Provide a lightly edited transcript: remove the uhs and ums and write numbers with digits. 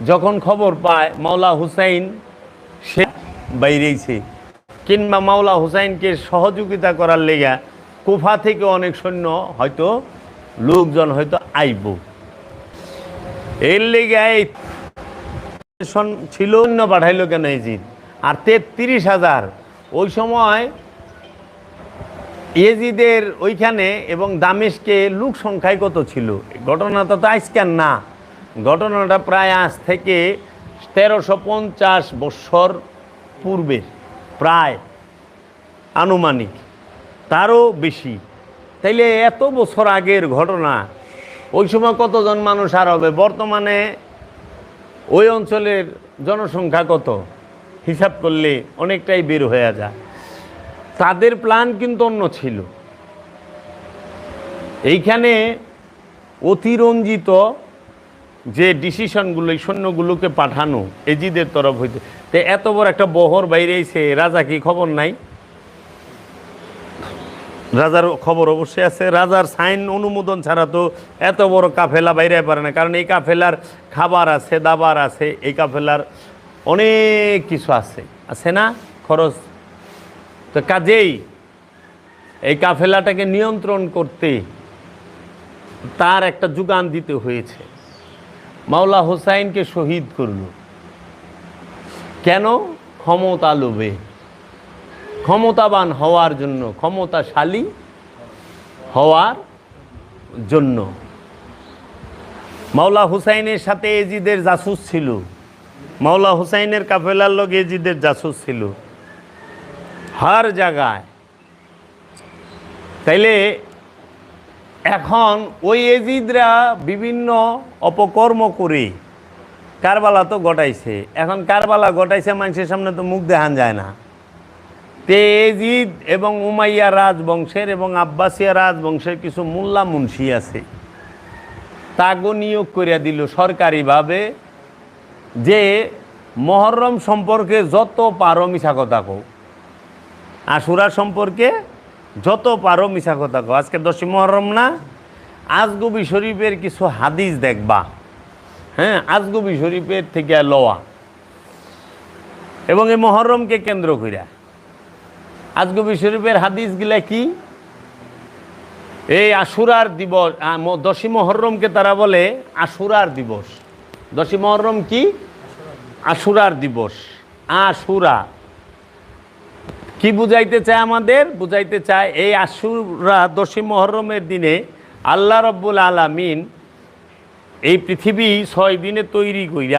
যখন খবর পায় মাওলা হুসাইন সে বাইরেছে, কিংবা মাওলা হুসাইনকে সহযোগিতা করার লেগা কুফা থেকে অনেক সৈন্য হয়তো লোকজন হয়তো আইব, এর লেগে ছিল অন্য পাঠাইল কেন এজিদ। আর 33,000 ওই সময় ইয়েজিদের ওইখানে এবং দামেস্কে লোক সংখ্যায় কত ছিল, ঘটনাটা তো আজকের না, ঘটনাটা প্রায় আজ থেকে 1350 বৎসর পূর্বের, প্রায় আনুমানিক তারও বেশি। তাইলে এত বছর আগের ঘটনা, ওই সময় কতজন মানুষ আর হবে? বর্তমানে ওই অঞ্চলের জনসংখ্যা কত হিসাব করলে অনেকটাই বের হয়ে যায়। তাদের প্ল্যান কিন্তু অন্য ছিল। এইখানে অতিরঞ্জিত যে ডিসিশনগুলো, এই সৈন্যগুলোকে পাঠানো এজিদের তরফ হইতে, তো এত বড় একটা বহর বাইরে এসে রাজা কি খবর নাই? রাজার খবর অবশ্যই আছে। রাজার সাইন অনুমোদন ছাড়া তো এত বড় কাফেলা বাইরে পারে না, কারণ এই কাফেলার খাবার আছে, দাবার আছে, এই কাফেলার অনেক কিছু আছে না খরচ। তো কাজেই এই কাফেলাটাকে নিয়ন্ত্রণ করতে তার একটা যোগান দিতে হয়েছে। মাওলা হুসাইনকে শহীদ করল কেন? ক্ষমতা লোভে, ক্ষমতাবান হওয়ার জন্য, ক্ষমতাশালী হওয়ার জন্য। মাওলা হুসাইনের সাথে এজিদের জাসুস ছিল, মাওলা হুসাইনের কাফেলার লোক এজিদের জাসুস ছিল হর জায়গায়। তাইলে এখন ওই এজিদরা বিভিন্ন অপকর্ম করে কারবালা তো ঘটাইছে, এখন কারবালা ঘটাইছে মানুষের সামনে তো মুখ দেখান যায় না। তে এজিদ এবং উমাইয়া রাজবংশের এবং আব্বাসিয়া রাজবংশের কিছু মোল্লা মুন্সি আছে, তাগো নিয়োগ করিয়া দিল সরকারিভাবে যে মহরম সম্পর্কে যত পারো মিছা কথা কও, আশুরা সম্পর্কে যত পারো মিছা কথা কও। আজকে 10ই মহরম না, আজগবি শরীফের কিছু হাদিস দেখবা, হ্যাঁ, আজগবি শরীফের থেকে লওয়া, এবং এই মহরমকে কেন্দ্র করিয়া আজগবি শরীফের হাদিসগুলা কি? এই আশুরার দিবস, 10ই মহরমকে তারা বলে আশুরার দিবস। 10ই মহরম কি? আশুরার দিবস। আশুরা কি বুঝাইতে চায় আমাদের? বুঝাইতে চায় এই আশুরা 10ই মহরমের দিনে আল্লাহ রব্বুল আলামিন এই পৃথিবী 6 দিনে তৈরি কইরা